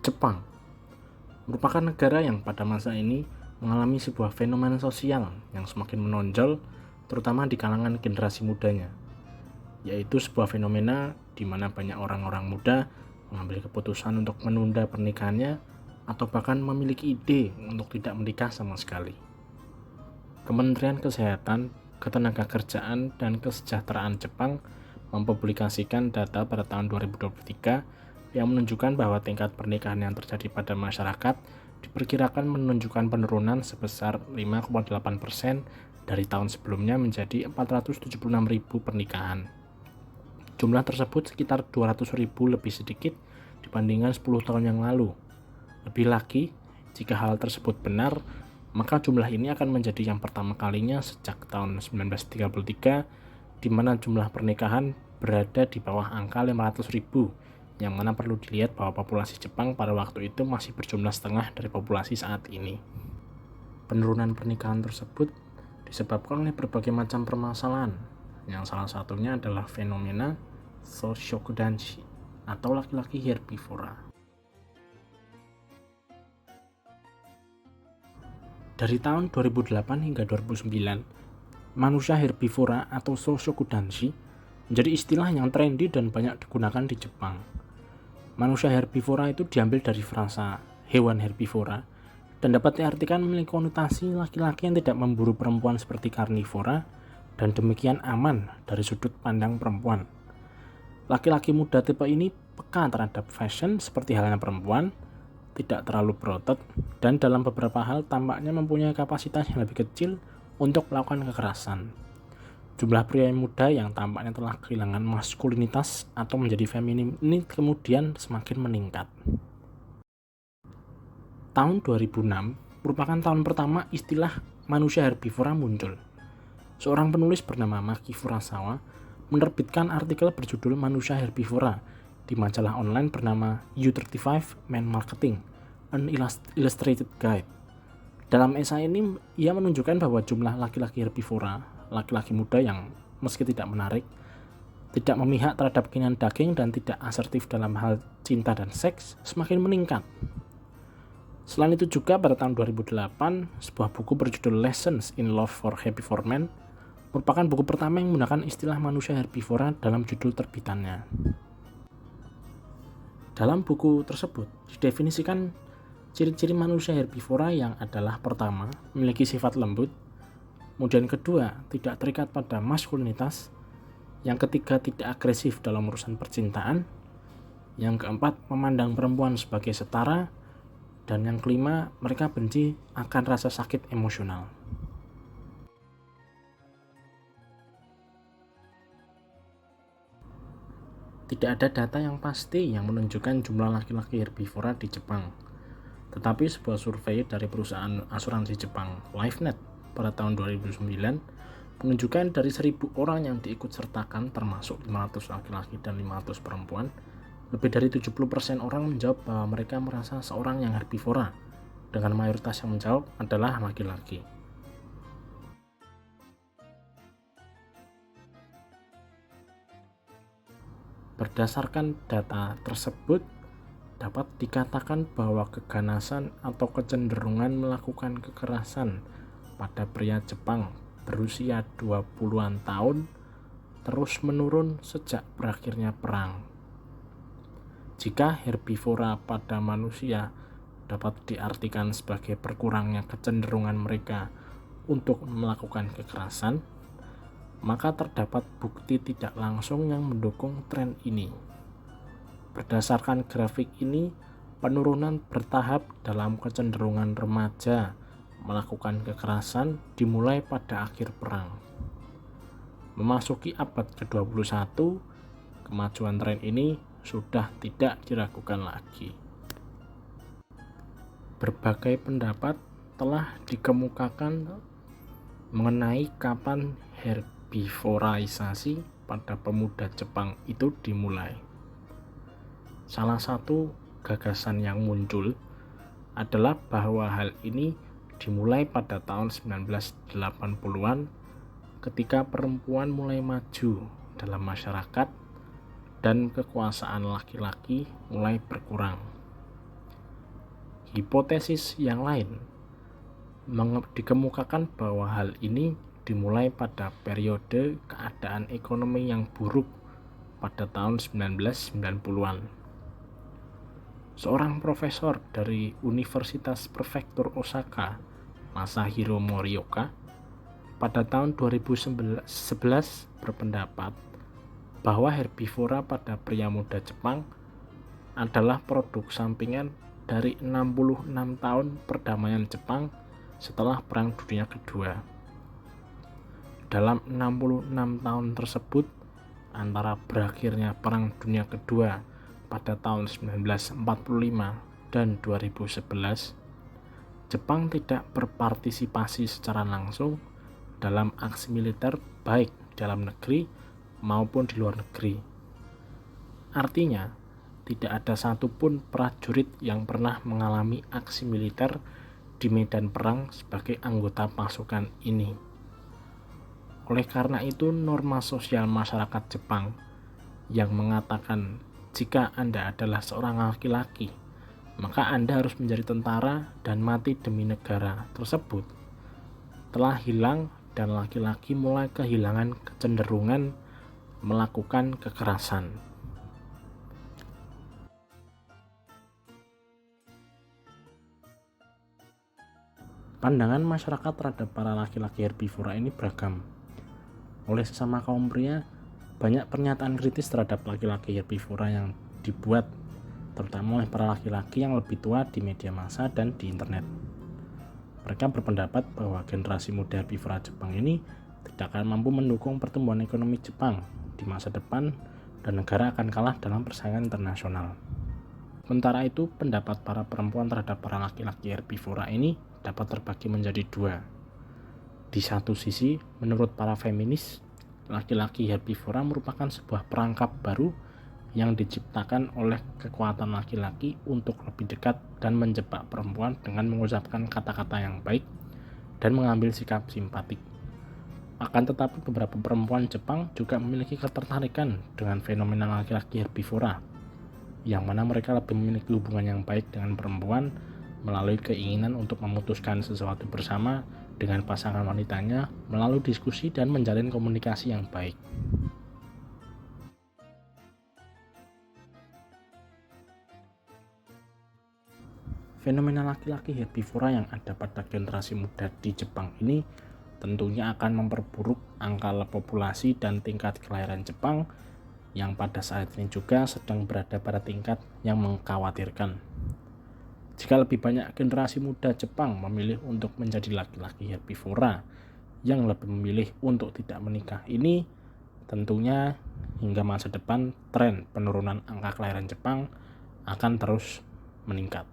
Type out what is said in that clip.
Jepang merupakan negara yang pada masa ini mengalami sebuah fenomena sosial yang semakin menonjol, terutama di kalangan generasi mudanya, yaitu sebuah fenomena di mana banyak orang-orang muda mengambil keputusan untuk menunda pernikahannya atau bahkan memiliki ide untuk tidak menikah sama sekali. Kementerian Kesehatan, Ketenagakerjaan, dan Kesejahteraan Jepang mempublikasikan data pada tahun 2023 yang menunjukkan bahwa tingkat pernikahan yang terjadi pada masyarakat diperkirakan menunjukkan penurunan sebesar 5,8% dari tahun sebelumnya menjadi 476.000 pernikahan. Jumlah tersebut sekitar 200.000 lebih sedikit dibandingkan 10 tahun yang lalu. Lebih lagi, jika hal tersebut benar, maka jumlah ini akan menjadi yang pertama kalinya sejak tahun 1933 di mana jumlah pernikahan berada di bawah angka 500.000, yang mana perlu dilihat bahwa populasi Jepang pada waktu itu masih berjumlah setengah dari populasi saat ini. Penurunan pernikahan tersebut disebabkan oleh berbagai macam permasalahan, yang salah satunya adalah fenomena Soushokudanshi atau laki-laki herbivora. Dari tahun 2008 hingga 2009, manusia herbivora atau Soushokudanshi menjadi istilah yang trendy dan banyak digunakan di Jepang. Manusia herbivora itu diambil dari frasa hewan herbivora dan dapat diartikan memiliki konotasi laki-laki yang tidak memburu perempuan seperti karnivora dan demikian aman dari sudut pandang perempuan. Laki-laki muda tipe ini peka terhadap fashion seperti halnya perempuan, tidak terlalu berotot, dan dalam beberapa hal tampaknya mempunyai kapasitas yang lebih kecil untuk melakukan kekerasan. Jumlah pria muda yang tampaknya telah kehilangan maskulinitas atau menjadi feminim ini kemudian semakin meningkat. Tahun 2006 merupakan tahun pertama istilah manusia herbivora muncul. Seorang penulis bernama Maki Furusawa menerbitkan artikel berjudul Manusia Herbivora di majalah online bernama U35 Man Marketing, an Illustrated Guide. Dalam esai ini, ia menunjukkan bahwa jumlah laki-laki herbivora, laki-laki muda yang meski tidak menarik, tidak memihak terhadap keinginan daging dan tidak asertif dalam hal cinta dan seks, semakin meningkat. Selain itu juga pada tahun 2008, sebuah buku berjudul Lessons in Love for Herbivore Men merupakan buku pertama yang menggunakan istilah manusia herbivora dalam judul terbitannya. Dalam buku tersebut didefinisikan ciri-ciri manusia herbivora yang adalah pertama, memiliki sifat lembut, kemudian kedua, tidak terikat pada maskulinitas, yang ketiga, tidak agresif dalam urusan percintaan, yang keempat, memandang perempuan sebagai setara, dan yang kelima, mereka benci akan rasa sakit emosional. Tidak ada data yang pasti yang menunjukkan jumlah laki-laki herbivora di Jepang. Tetapi sebuah survei dari perusahaan asuransi Jepang LifeNet pada tahun 2009 menunjukkan dari 1.000 orang yang diikut sertakan termasuk 500 laki-laki dan 500 perempuan, lebih dari 70% orang menjawab bahwa mereka merasa seorang yang herbivora, dengan mayoritas yang menjawab adalah laki-laki. Berdasarkan data tersebut, dapat dikatakan bahwa keganasan atau kecenderungan melakukan kekerasan pada pria Jepang berusia 20-an tahun terus menurun sejak berakhirnya perang. Jika herbivora pada manusia dapat diartikan sebagai berkurangnya kecenderungan mereka untuk melakukan kekerasan, maka terdapat bukti tidak langsung yang mendukung tren ini. Berdasarkan grafik ini, penurunan bertahap dalam kecenderungan remaja melakukan kekerasan dimulai pada akhir perang. Memasuki abad ke-21, kemajuan tren ini sudah tidak diragukan lagi. Berbagai pendapat telah dikemukakan mengenai kapan herbivoraisasi pada pemuda Jepang itu dimulai. Salah satu gagasan yang muncul adalah bahwa hal ini dimulai pada tahun 1980-an ketika perempuan mulai maju dalam masyarakat dan kekuasaan laki-laki mulai berkurang. Hipotesis yang lain dikemukakan bahwa hal ini dimulai pada periode keadaan ekonomi yang buruk pada tahun 1990-an. Seorang profesor dari Universitas Prefektur Osaka, Masahiro Morioka, pada tahun 2011 berpendapat bahwa herbivora pada pria muda Jepang adalah produk sampingan dari 66 tahun perdamaian Jepang setelah Perang Dunia Kedua. Dalam 66 tahun tersebut, antara berakhirnya Perang Dunia Kedua pada tahun 1945 dan 2011, Jepang tidak berpartisipasi secara langsung dalam aksi militer baik dalam negeri maupun di luar negeri. Artinya, tidak ada satupun prajurit yang pernah mengalami aksi militer di medan perang sebagai anggota pasukan ini. Oleh karena itu, norma sosial masyarakat Jepang yang mengatakan jika Anda adalah seorang laki-laki, maka Anda harus menjadi tentara dan mati demi negara tersebut telah hilang, dan laki-laki mulai kehilangan kecenderungan melakukan kekerasan. Pandangan masyarakat terhadap para laki-laki herbivora ini beragam. Oleh sesama kaum pria, banyak pernyataan kritis terhadap laki-laki herbivora yang dibuat, terutama oleh para laki-laki yang lebih tua di media massa dan di internet. Mereka berpendapat bahwa generasi muda herbivora Jepang ini tidak akan mampu mendukung pertumbuhan ekonomi Jepang di masa depan dan negara akan kalah dalam persaingan internasional. Sementara itu, pendapat para perempuan terhadap para laki-laki herbivora ini dapat terbagi menjadi dua. Di satu sisi, menurut para feminis, laki-laki herbivora merupakan sebuah perangkap baru yang diciptakan oleh kekuatan laki-laki untuk lebih dekat dan menjebak perempuan dengan mengucapkan kata-kata yang baik dan mengambil sikap simpatik. Akan tetapi beberapa perempuan Jepang juga memiliki ketertarikan dengan fenomena laki-laki herbivora, yang mana mereka lebih memiliki hubungan yang baik dengan perempuan melalui keinginan untuk memutuskan sesuatu bersama dengan pasangan wanitanya melalui diskusi dan menjalin komunikasi yang baik. Fenomena laki-laki herbivora yang ada pada generasi muda di Jepang ini tentunya akan memperburuk angka populasi dan tingkat kelahiran Jepang yang pada saat ini juga sedang berada pada tingkat yang mengkhawatirkan. Jika lebih banyak generasi muda Jepang memilih untuk menjadi laki-laki herbivora yang lebih memilih untuk tidak menikah ini, tentunya hingga masa depan tren penurunan angka kelahiran Jepang akan terus meningkat.